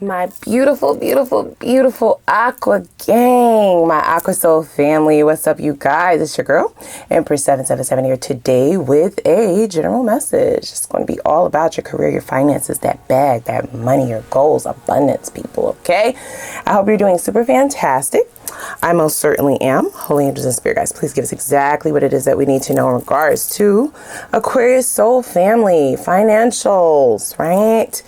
My beautiful, beautiful, beautiful Aqua gang, my Aqua Soul family. What's up, you guys? It's your girl, Empress 777 here today with a general message. It's going to be all about your career, your finances, that bag, that money, your goals, abundance, people, okay? I hope you're doing super fantastic. I most certainly am. Holy angels and spirit guys, please give us exactly what it is that we need to know in regards to Aquarius soul family, financials, right?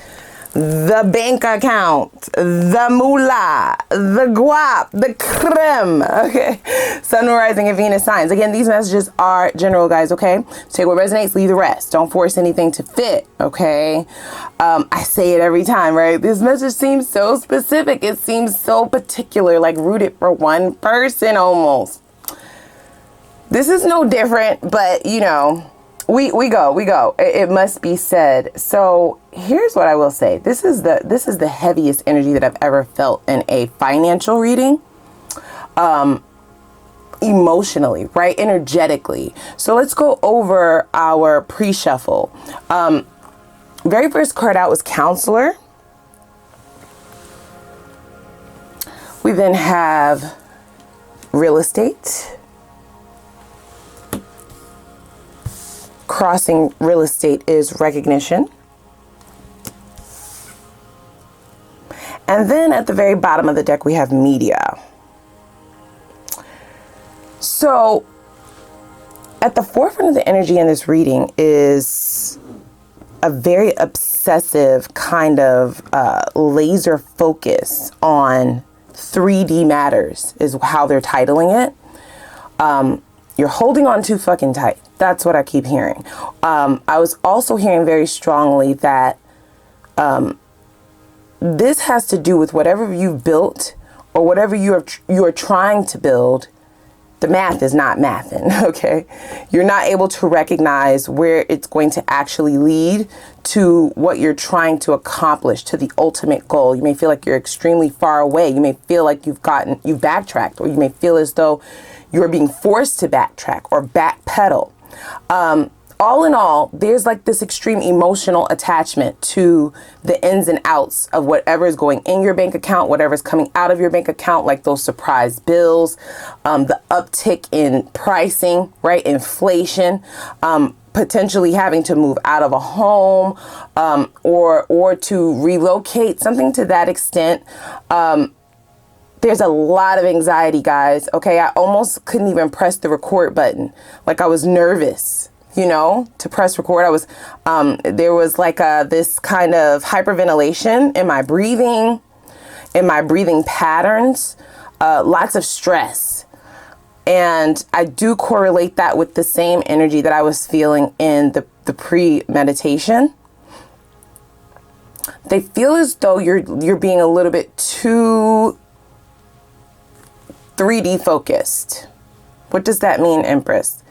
The bank account, the moolah, the guap, the creme, okay? Sun, rising, and Venus signs. Again, these messages are general, guys, okay? Take what resonates, leave the rest. Don't force anything to fit, okay? I say it every time, right? This message seems so specific. It seems so particular, like rooted for one person almost. This is no different, but, you know, we go. It must be said. So here's what I will say. This is the heaviest energy that I've ever felt in a financial reading. Emotionally, right? Energetically. So let's go over our pre-shuffle. Very first card out was Counselor. We then have Real Estate. Crossing real estate is recognition. And then at the very bottom of the deck, we have media. So at the forefront of the energy in this reading is a very obsessive kind of laser focus on 3D matters is how they're titling it. You're holding on too fucking tight. That's what I keep hearing. I was also hearing very strongly that this has to do with whatever you've built or whatever you are trying to build. The math is not mathing, okay? You're not able to recognize where it's going to actually lead to what you're trying to accomplish, to the ultimate goal. You may feel like you're extremely far away. You may feel like you've backtracked, or you may feel as though you're being forced to backtrack or backpedal. All in all, there's like this extreme emotional attachment to the ins and outs of whatever is going in your bank account, whatever's coming out of your bank account, like those surprise bills, the uptick in pricing, right? Inflation, potentially having to move out of a home, or to relocate, something to that extent. There's a lot of anxiety, guys. Okay, I almost couldn't even press the record button. Like I was nervous, you know, to press record. I was, there was like this kind of hyperventilation in my breathing patterns, lots of stress. And I do correlate that with the same energy that I was feeling in the pre-meditation. They feel as though you're being a little bit too 3D focused. What does that mean, Empress?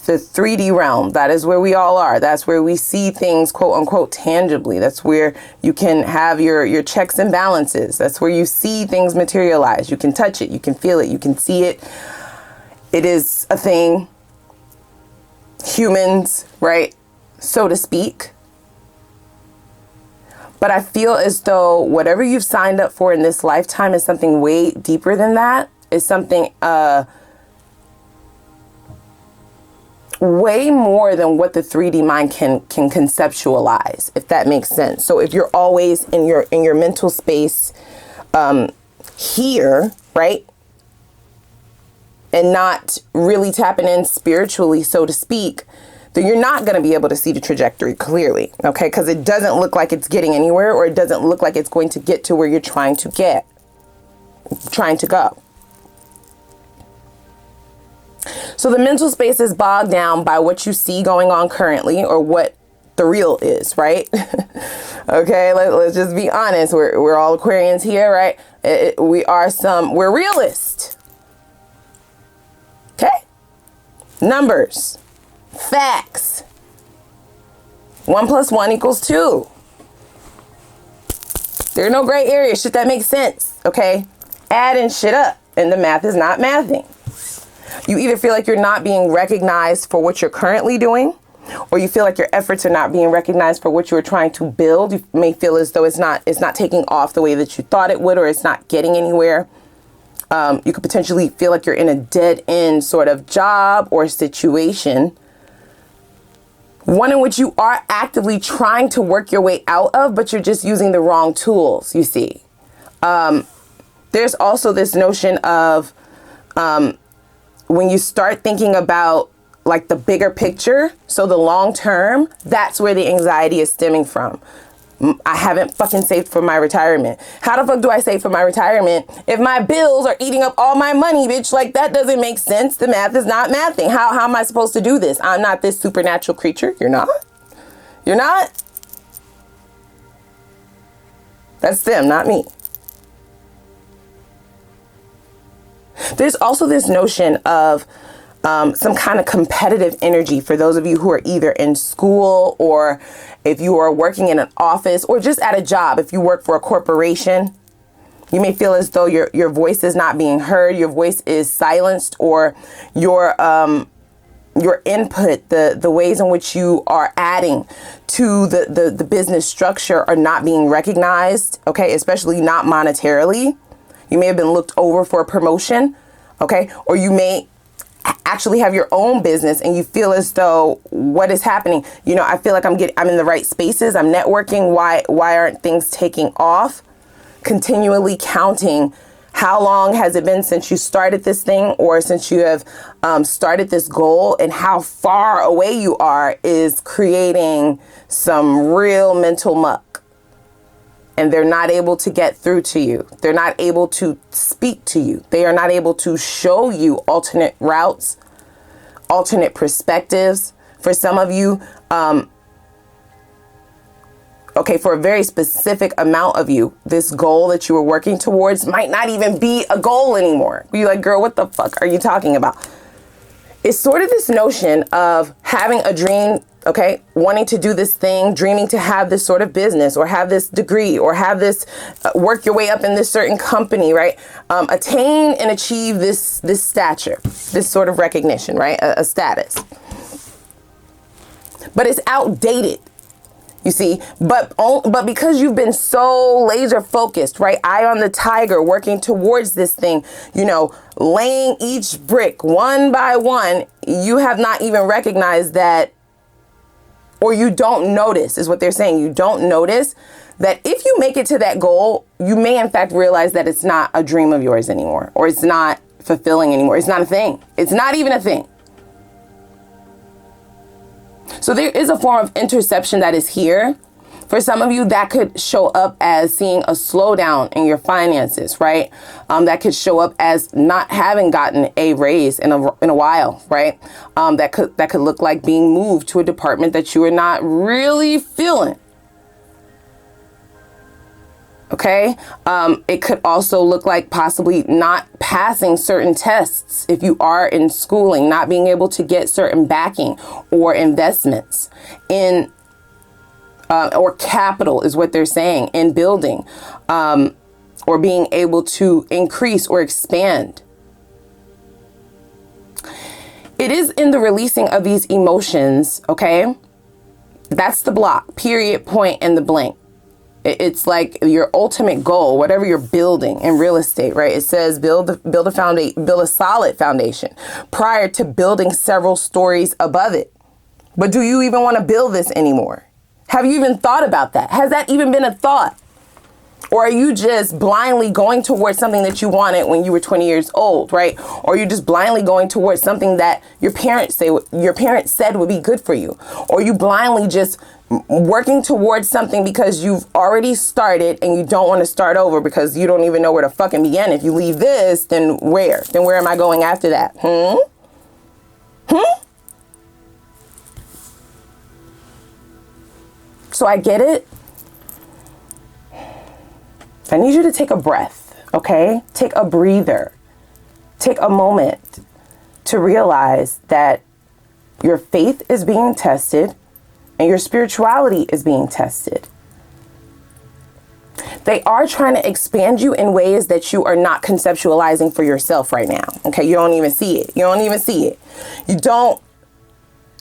The 3D realm, that is where we all are. That's where we see things, quote unquote, tangibly. That's where you can have your checks and balances. That's where you see things materialize. You can touch it. You can feel it. You can see it. It is a thing. Humans, right? So to speak. But I feel as though whatever you've signed up for in this lifetime is something way deeper than that. Is something way more than what the 3D mind can conceptualize, if that makes sense. So if you're always in your mental space here, right? And not really tapping in spiritually, so to speak, then you're not going to be able to see the trajectory clearly, okay? Because it doesn't look like it's getting anywhere, or it doesn't look like it's going to get to where you're trying to go. So the mental space is bogged down by what you see going on currently, or what the real is, right? Okay, let's just be honest. We're all Aquarians here, right? We're realists. Okay? Numbers. Facts. 1 + 1 = 2. There are no gray areas. Shit that makes sense. Okay? Adding shit up. And the math is not mathing. You either feel like you're not being recognized for what you're currently doing, or you feel like your efforts are not being recognized for what you are trying to build. You may feel as though it's not taking off the way that you thought it would, or it's not getting anywhere. You could potentially feel like you're in a dead end sort of job or situation, one in which you are actively trying to work your way out of, but you're just using the wrong tools, you see. There's also this notion of when you start thinking about like the bigger picture, so the long term, that's where the anxiety is stemming from. I haven't fucking saved for my retirement. How the fuck do I save for my retirement if my bills are eating up all my money, bitch? Like, that doesn't make sense. The math is not mathing. How am I supposed to do this? I'm not this supernatural creature. You're not. You're not. That's them, not me. There's also this notion of some kind of competitive energy for those of you who are either in school, or if you are working in an office, or just at a job. If you work for a corporation, you may feel as though your voice is not being heard, your voice is silenced, or your input, the ways in which you are adding to the business structure are not being recognized, okay, especially not monetarily. You may have been looked over for a promotion, okay, or you may actually have your own business and you feel as though, what is happening? You know, I feel like I'm in the right spaces. I'm networking. Why aren't things taking off? Continually counting how long has it been since you started this thing, or since you have started this goal, and how far away you are is creating some real mental muck. And they're not able to get through to you. They're not able to speak to you. They are not able to show you alternate routes, alternate perspectives. For some of you, okay, for a very specific amount of you, this goal that you were working towards might not even be a goal anymore. You're like, girl, what the fuck are you talking about? It's sort of this notion of having a dream, okay, wanting to do this thing, dreaming to have this sort of business, or have this degree, or have this, work your way up in this certain company, right? Attain and achieve this stature, this sort of recognition, right? A status. But it's outdated. You see, but because you've been so laser focused, right? Eye on the tiger, working towards this thing, you know, laying each brick one by one, you have not even recognized that, or you don't notice, is what they're saying. You don't notice that if you make it to that goal, you may in fact realize that it's not a dream of yours anymore, or it's not fulfilling anymore. It's not a thing. It's not even a thing. So there is a form of interception that is here. For some of you, that could show up as seeing a slowdown in your finances, right? That could show up as not having gotten a raise in a while, right? That could look like being moved to a department that you are not really feeling. Okay. It could also look like possibly not passing certain tests if you are in schooling, not being able to get certain backing or investments in, or capital is what they're saying, in building, or being able to increase or expand. It is in the releasing of these emotions. Okay. That's the block, period, point, and the blank. It's like your ultimate goal, whatever you're building in real estate, right? It says build a solid foundation prior to building several stories above it. But do you even want to build this anymore? Have you even thought about that? Has that even been a thought? Or are you just blindly going towards something that you wanted when you were 20 years old, right? Or you're just blindly going towards something that your parents said would be good for you. Or you blindly just working towards something because you've already started and you don't want to start over because you don't even know where to fucking begin. If you leave this, then where? Then where am I going after that? So I get it. I need you to take a breath, okay? Take a breather. Take a moment to realize that your faith is being tested and your spirituality is being tested. They are trying to expand you in ways that you are not conceptualizing for yourself right now, okay? You don't even see it. You don't even see it. You don't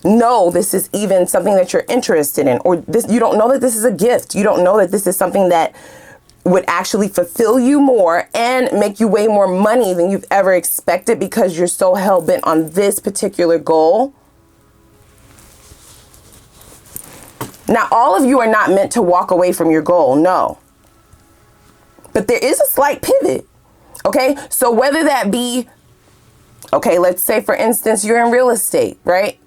know this is even something that you're interested in, or this, you don't know that this is a gift. You don't know that this is something that would actually fulfill you more and make you way more money than you've ever expected because you're so hell-bent on this particular goal. Now, all of you are not meant to walk away from your goal, no. But there is a slight pivot, okay? So whether that be, okay, let's say, for instance, you're in real estate, right?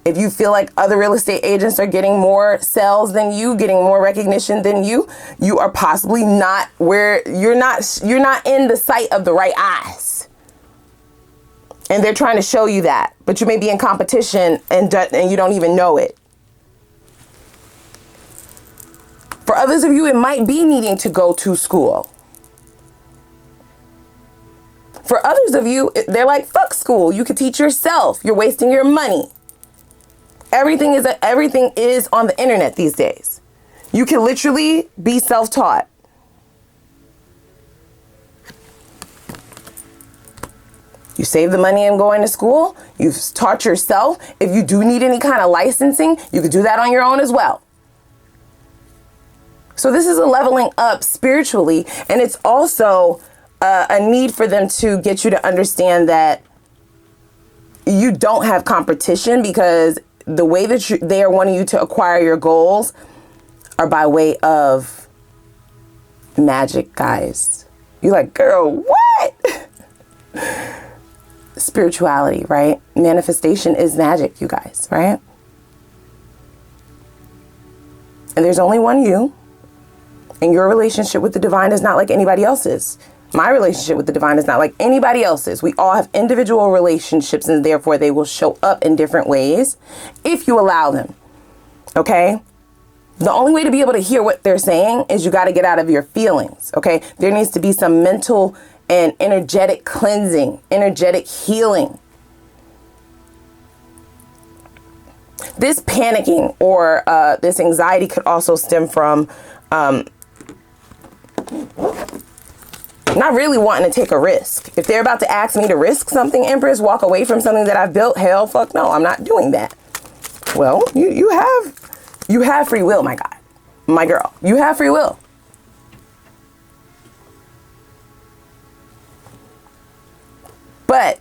If you feel like other real estate agents are getting more sales than you, getting more recognition than you, you are possibly not where you're not in the sight of the right eyes. And they're trying to show you that, but you may be in competition and you don't even know it. For others of you, it might be needing to go to school. For others of you, they're like, fuck school. You could teach yourself. You're wasting your money. Everything is on the internet these days. You can literally be self-taught. You save the money in going to school. You've taught yourself. If you do need any kind of licensing, you could do that on your own as well. So this is a leveling up spiritually, and it's also a need for them to get you to understand that you don't have competition, because the way that they are wanting you to acquire your goals are by way of magic, guys. You're like, girl, what? Spirituality, right? Manifestation is magic, you guys, right? And there's only one you. And your relationship with the divine is not like anybody else's. My relationship with the divine is not like anybody else's. We all have individual relationships, and therefore they will show up in different ways if you allow them. Okay? The only way to be able to hear what they're saying is you got to get out of your feelings. Okay? There needs to be some mental and energetic cleansing, energetic healing. This panicking or this anxiety could also stem from not really wanting to take a risk. If they're about to ask me to risk something, Empress, walk away from something that I've built, hell, fuck no, I'm not doing that. Well, you have free will, my God, my girl. You have free will. But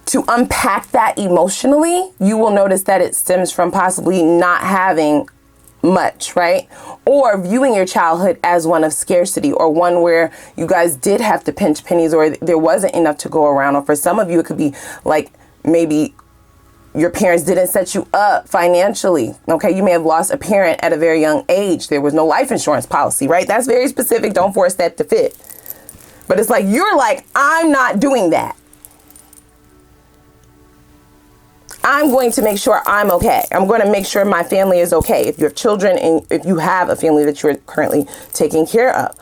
to unpack that emotionally, you will notice that it stems from possibly not having much, right? Or viewing your childhood as one of scarcity, or one where you guys did have to pinch pennies, or there wasn't enough to go around. Or for some of you, it could be like maybe your parents didn't set you up financially. Okay, you may have lost a parent at a very young age. There was no life insurance policy, right? That's very specific. Don't force that to fit. But it's like, you're like, I'm not doing that. I'm going to make sure I'm okay. I'm going to make sure my family is okay. If you have children and if you have a family that you're currently taking care of,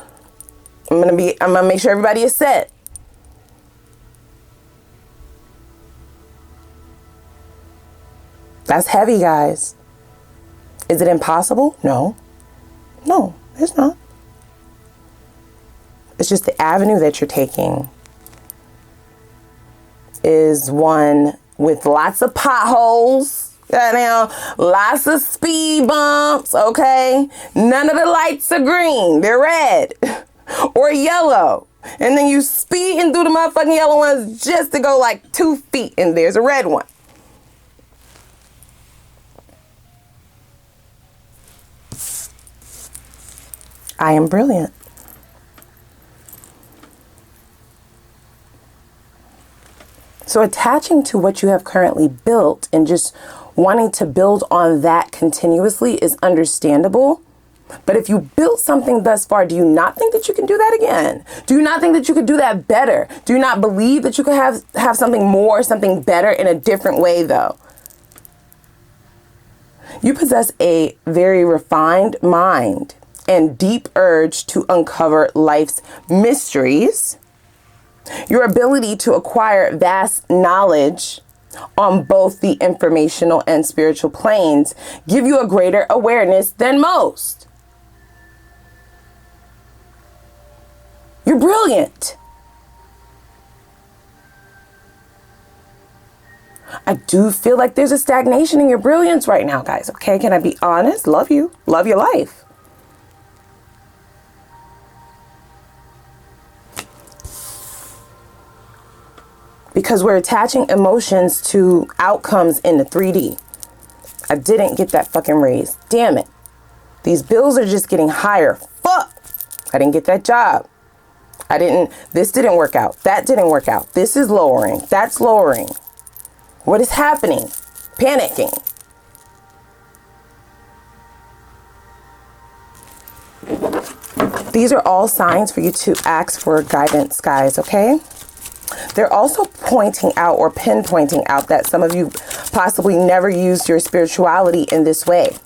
I'm going to make sure everybody is set. That's heavy, guys. Is it impossible? No. No, it's not. It's just the avenue that you're taking is one with lots of potholes, lots of speed bumps, okay? None of the lights are green. They're red or yellow. And then you speeding through the motherfucking yellow ones just to go like 2 feet, and there's a red one. I am brilliant. So attaching to what you have currently built and just wanting to build on that continuously is understandable. But if you built something thus far, do you not think that you can do that again? Do you not think that you could do that better? Do you not believe that you could have something more, something better in a different way, though? You possess a very refined mind and deep urge to uncover life's mysteries. Your ability to acquire vast knowledge on both the informational and spiritual planes give you a greater awareness than most. You're brilliant. I do feel like there's a stagnation in your brilliance right now, guys. Okay, can I be honest? Love you. Love your life. Because we're attaching emotions to outcomes in the 3D. I didn't get that fucking raise. Damn it. These bills are just getting higher. Fuck. I didn't get that job. This didn't work out. That didn't work out. This is lowering. That's lowering. What is happening? Panicking. These are all signs for you to ask for guidance, guys, okay? They're also pointing out or pinpointing out that some of you possibly never used your spirituality in this way,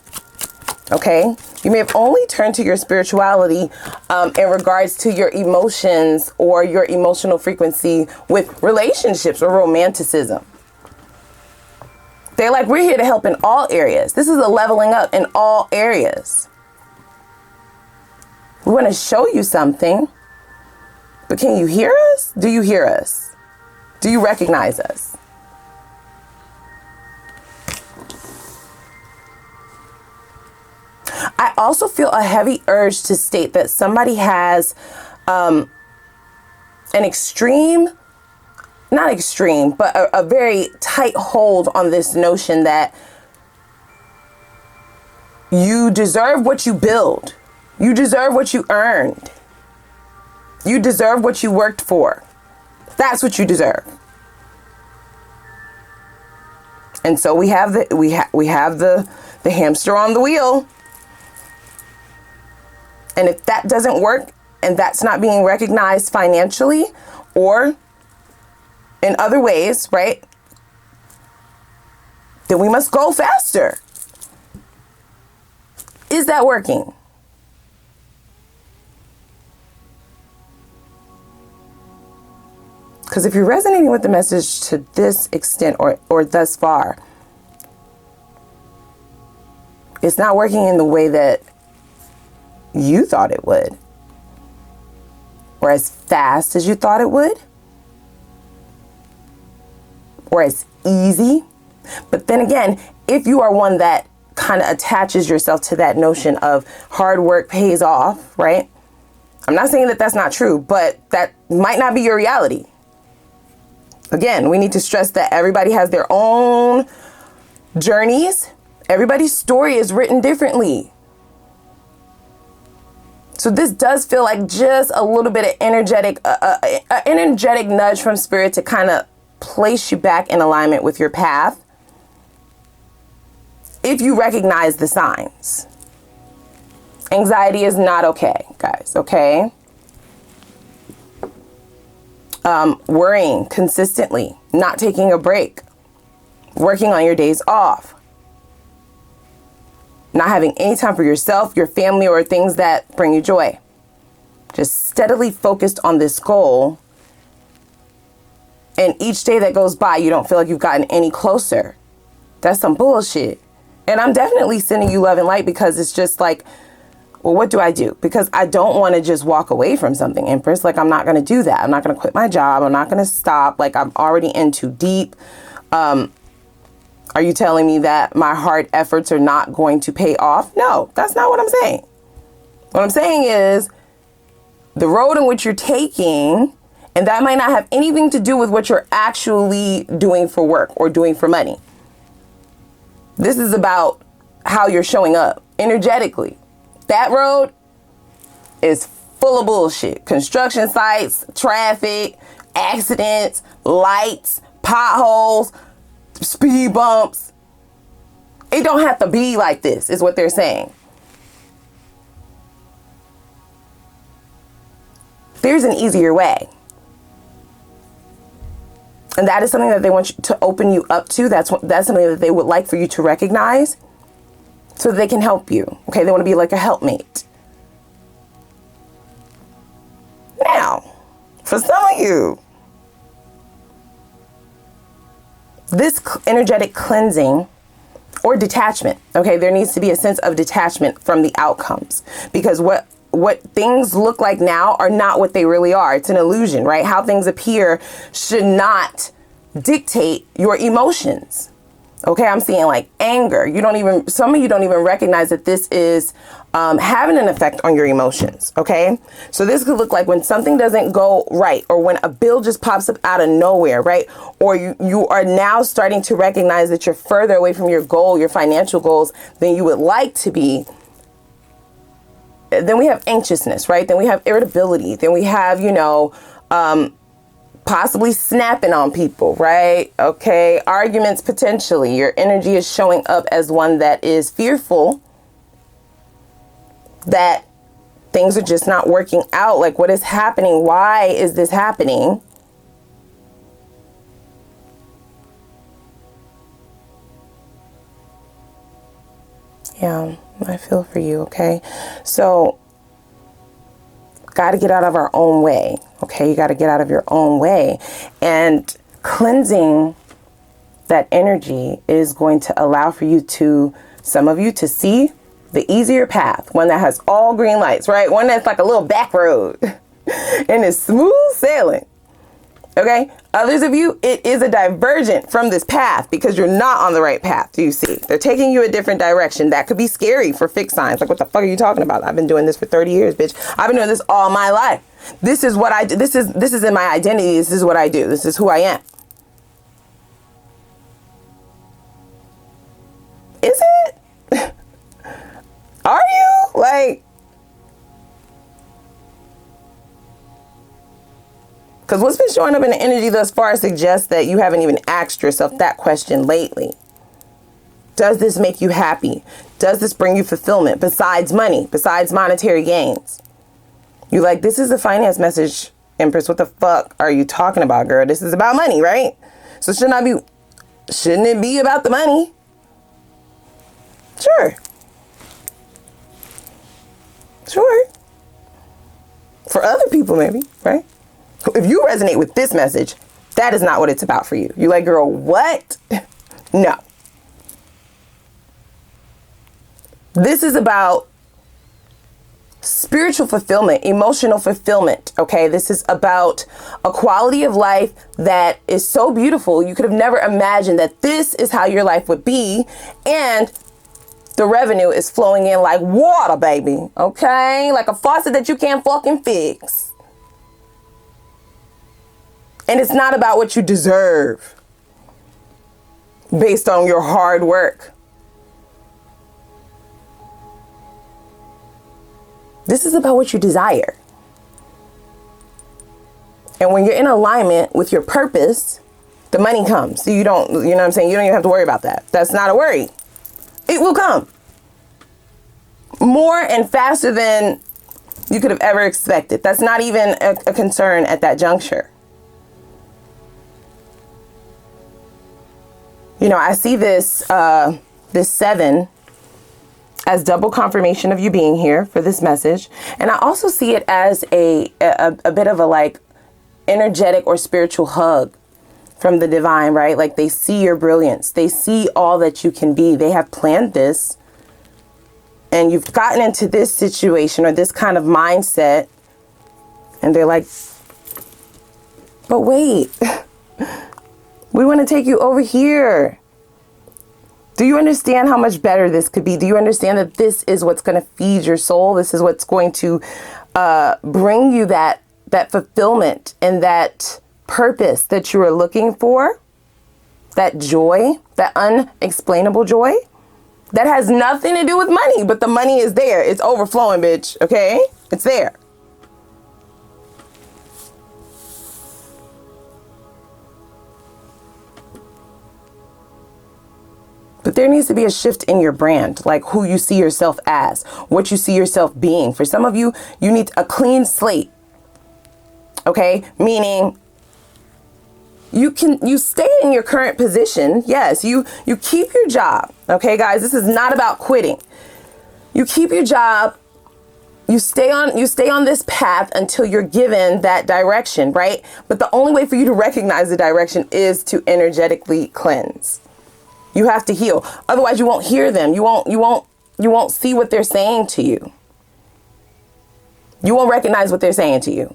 okay? You may have only turned to your spirituality in regards to your emotions or your emotional frequency with relationships or romanticism. They're like, we're here to help in all areas. This is a leveling up in all areas. We want to show you something, but can you hear us? Do you hear us? Do you recognize us? I also feel a heavy urge to state that somebody has an extreme, not extreme, but a very tight hold on this notion that you deserve what you build. You deserve what you earned. You deserve what you worked for. That's what you deserve. And so we have the hamster on the wheel. And if that doesn't work and that's not being recognized financially or in other ways, right? Then we must go faster. Is that working? Because if you're resonating with the message to this extent or thus far, it's not working in the way that you thought it would, or as fast as you thought it would, or as easy. But then again, if you are one that kind of attaches yourself to that notion of hard work pays off, right? I'm not saying that that's not true, but that might not be your reality. Again, we need to stress that everybody has their own journeys. Everybody's story is written differently. So this does feel like just a little bit of energetic nudge from spirit to kind of place you back in alignment with your path. If you recognize the signs. Anxiety is not okay, guys, okay? Worrying consistently, not taking a break, working on your days off, not having any time for yourself, your family, or things that bring you joy. Just steadily focused on this goal. And each day that goes by, you don't feel like you've gotten any closer. That's some bullshit. And I'm definitely sending you love and light because it's just like, well, what do I do? Because I don't want to just walk away from something, Empress. Like, I'm not going to do that. I'm not going to quit my job. I'm not going to stop. Like, I'm already in too deep. Are you telling me that my hard efforts are not going to pay off? No, that's not what I'm saying. What I'm saying is the road in which you're taking, and that might not have anything to do with what you're actually doing for work or doing for money. This is about how you're showing up energetically. That road is full of bullshit. Construction sites, traffic, accidents, lights, potholes, speed bumps. It don't have to be like this, is what they're saying. There's an easier way. And that is something that they want you to open you up to. That's something that they would like for you to recognize so that they can help you. Okay, they want to be like a helpmate. Now, for some of you, this energetic cleansing or detachment, okay, there needs to be a sense of detachment from the outcomes, because what things look like now are not what they really are. It's an illusion, right? How things appear should not dictate your emotions. Okay, I'm seeing like anger. Some of you don't even recognize that this is having an effect on your emotions. Okay, so this could look like when something doesn't go right, or when a bill just pops up out of nowhere, right? Or you are now starting to recognize that you're further away from your goal, your financial goals, than you would like to be. Then we have anxiousness, right? Then we have irritability. Then we have, possibly snapping on people, right? Okay, arguments potentially. Your energy is showing up as one that is fearful that things are just not working out. Like, what is happening? Why is this happening? Yeah, I feel for you, okay? So, got to get out of our own way, okay? You got to get out of your own way. And cleansing that energy is going to allow for you to, some of you, to see the easier path, one that has all green lights, right? One that's like a little back road and it's smooth sailing. Okay. Others of you, it is a divergent from this path because you're not on the right path. Do you see? They're taking you a different direction. That could be scary for fixed signs. Like, what the fuck are you talking about? I've been doing this for 30 years, bitch. I've been doing this all my life. This is what I do. This is in my identity. This is what I do. This is who I am. Is it? Are you? Like, because what's been showing up in the energy thus far suggests that you haven't even asked yourself that question lately. Does this make you happy? Does this bring you fulfillment besides money, besides monetary gains? You're like, this is a finance message, Empress. What the fuck are you talking about, girl? This is about money, right? So shouldn't it be about the money? Sure. Sure. For other people, maybe, right? If you resonate with this message, that is not what it's about for you. You're like, girl, what? No. This is about spiritual fulfillment, emotional fulfillment, okay? This is about a quality of life that is so beautiful. You could have never imagined that this is how your life would be. And the revenue is flowing in like water, baby, okay? Like a faucet that you can't fucking fix. And it's not about what you deserve based on your hard work. This is about what you desire. And when you're in alignment with your purpose, the money comes. So you know what I'm saying? You don't even have to worry about that. That's not a worry. It will come. More and faster than you could have ever expected. That's not even a concern at that juncture. You know, I see this 7 as double confirmation of you being here for this message. And I also see it as a bit of a like energetic or spiritual hug from the divine, right? Like they see your brilliance. They see all that you can be. They have planned this. And you've gotten into this situation or this kind of mindset. And they're like, but wait, we want to take you over here. Do you understand how much better this could be? Do you understand that this is what's going to feed your soul? This is what's going to bring you that fulfillment and that purpose that you are looking for? That joy, that unexplainable joy? That has nothing to do with money, but the money is there. It's overflowing, bitch. Okay? It's there. But there needs to be a shift in your brand, like who you see yourself as, what you see yourself being. For some of you, you need a clean slate. Okay? Meaning you stay in your current position. Yes, you keep your job. Okay, guys, this is not about quitting. You keep your job. You stay on this path until you're given that direction, right? But the only way for you to recognize the direction is to energetically cleanse. You have to heal. Otherwise, you won't hear them. You won't see what they're saying to you. You won't recognize what they're saying to you.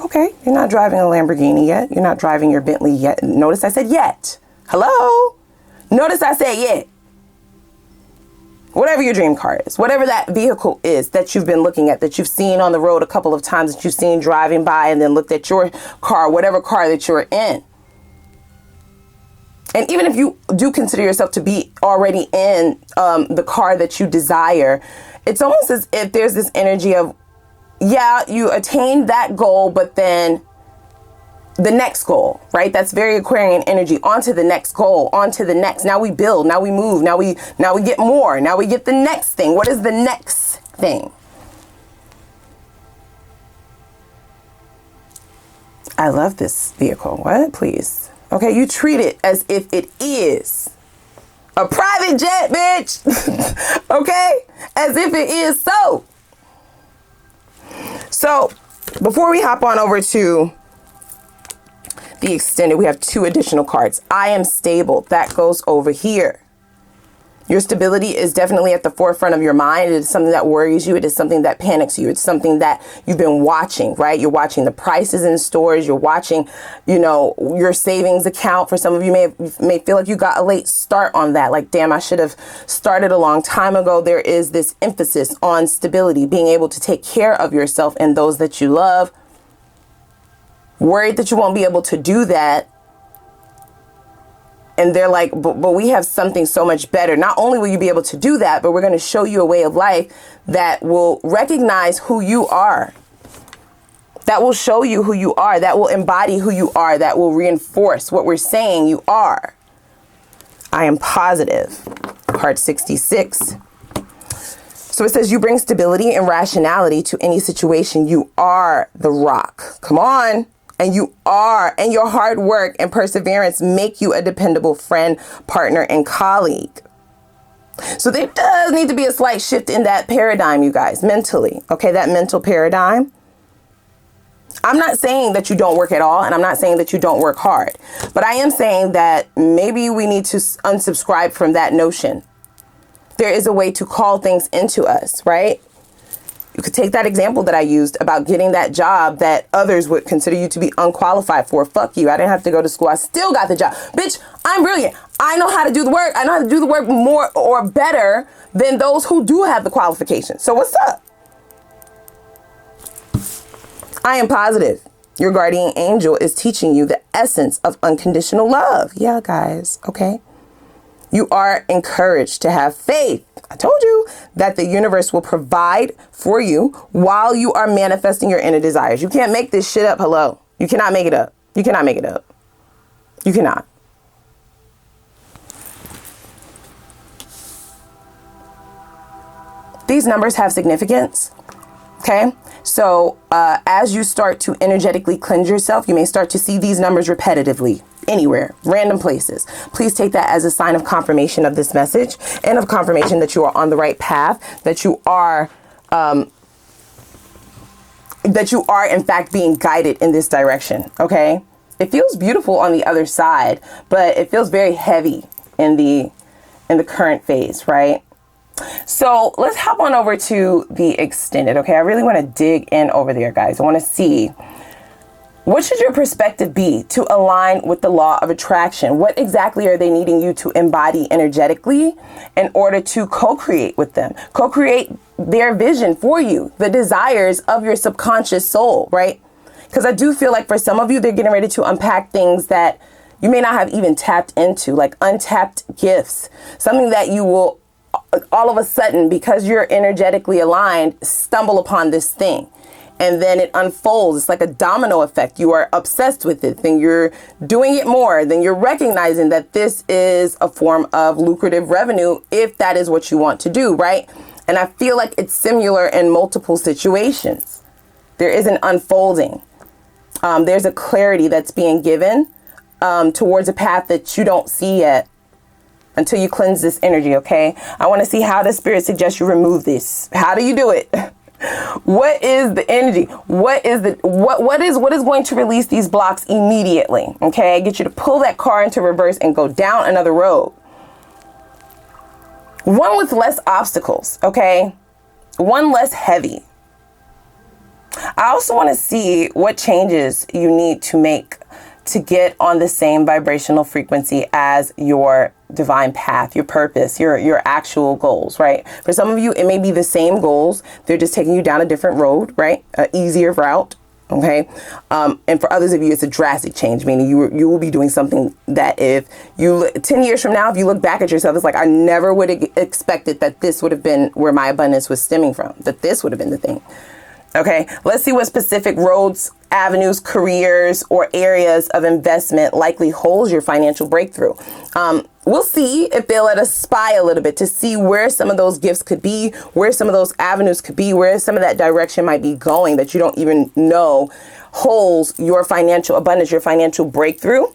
Okay, you're not driving a Lamborghini yet. You're not driving your Bentley yet. Notice I said yet. Hello? Notice I said yet. Whatever your dream car is, whatever that vehicle is that you've been looking at, that you've seen on the road a couple of times, that you've seen driving by and then looked at your car, whatever car that you're in. And even if you do consider yourself to be already in the car that you desire, it's almost as if there's this energy of, yeah, you attained that goal, but then the next goal, right? That's very Aquarian energy. On to the next goal, on to the next. Now we build, now we move, now we get more, now we get the next thing. What is the next thing? I love this vehicle. What? Please. Okay, you treat it as if it is a private jet, bitch. Okay? As if it is so. So, before we hop on over to the extended, we have 2 additional cards. I am stable. That goes over here. Your stability is definitely at the forefront of your mind. It is something that worries you. It is something that panics you. It's something that you've been watching, right? You're watching the prices in stores. You're watching, you know, your savings account. For some of you may feel like you got a late start on that. Like, damn, I should have started a long time ago. There is this emphasis on stability, being able to take care of yourself and those that you love. Worried that you won't be able to do that. And they're like, but we have something so much better. Not only will you be able to do that, but we're going to show you a way of life that will recognize who you are. That will show you who you are. That will embody who you are. That will reinforce what we're saying you are. I am positive. Card 66. So it says you bring stability and rationality to any situation. You are the rock. Come on. And you are, and your hard work and perseverance make you a dependable friend, partner, and colleague. So there does need to be a slight shift in that paradigm, you guys, mentally. Okay, that mental paradigm. I'm not saying that you don't work at all, and I'm not saying that you don't work hard. But I am saying that maybe we need to unsubscribe from that notion. There is a way to call things into us, right? You could take that example that I used about getting that job that others would consider you to be unqualified for. Fuck you. I didn't have to go to school. I still got the job. Bitch, I'm brilliant. I know how to do the work. I know how to do the work more or better than those who do have the qualifications. So what's up? I am positive. Your guardian angel is teaching you the essence of unconditional love. Yeah, guys. Okay. You are encouraged to have faith. I told you that the universe will provide for you while you are manifesting your inner desires. You can't make this shit up. Hello. You cannot make it up. You cannot make it up. You cannot. These numbers have significance. Okay. So as you start to energetically cleanse yourself, you may start to see these numbers repetitively. Anywhere, random places. Please take that as a sign of confirmation of this message and of confirmation that you are on the right path, that you are in fact being guided in this direction. Okay. It feels beautiful on the other side, but it feels very heavy in the current phase, right? So let's hop on over to the extended. Okay. I really want to dig in over there, guys. I want to see, what should your perspective be to align with the law of attraction? What exactly are they needing you to embody energetically in order to co-create with them? Co-create their vision for you, the desires of your subconscious soul, right? Because I do feel like for some of you, they're getting ready to unpack things that you may not have even tapped into, like untapped gifts, something that you will all of a sudden, because you're energetically aligned, stumble upon this thing. And then it unfolds. It's like a domino effect. You are obsessed with it. Then you're doing it more. Then you're recognizing that this is a form of lucrative revenue if that is what you want to do, right? And I feel like it's similar in multiple situations. There is an unfolding. There's a clarity that's being given towards a path that you don't see yet until you cleanse this energy, okay? I want to see how the spirit suggests you remove this. How do you do it? What is the energy? What is going to release these blocks immediately? Okay, I get you to pull that car into reverse and go down another road. One with less obstacles, okay? One less heavy. I also want to see what changes you need to make to get on the same vibrational frequency as your divine path, your purpose, your actual goals, right? For some of you, it may be the same goals. They're just taking you down a different road, right? An easier route. Okay. And for others of you, it's a drastic change, meaning you will be doing something that if you 10 years from now, if you look back at yourself, it's like, I never would have expected that this would have been where my abundance was stemming from, that this would have been the thing. Okay, let's see what specific roads, avenues, careers, or areas of investment likely holds your financial breakthrough. We'll see if they'll let us spy a little bit to see where some of those gifts could be, where some of those avenues could be, where some of that direction might be going that you don't even know holds your financial abundance, your financial breakthrough.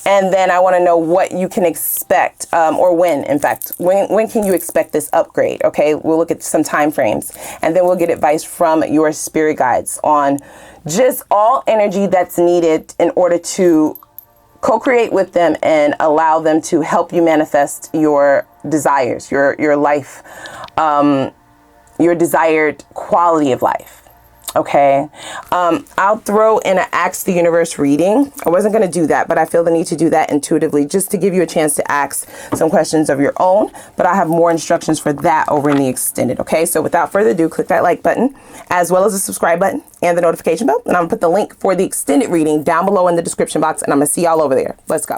And then I want to know what you can expect, or when, in fact, when can you expect this upgrade? Okay, we'll look at some time frames, and then we'll get advice from your spirit guides on just all energy that's needed in order to co-create with them and allow them to help you manifest your desires, your life, your desired quality of life. Okay, I'll throw in an Ask the Universe reading. I wasn't going to do that, but I feel the need to do that intuitively just to give you a chance to ask some questions of your own. But I have more instructions for that over in the extended. Okay, so without further ado, click that like button as well as the subscribe button and the notification bell. And I'm going to put the link for the extended reading down below in the description box. And I'm going to see y'all over there. Let's go.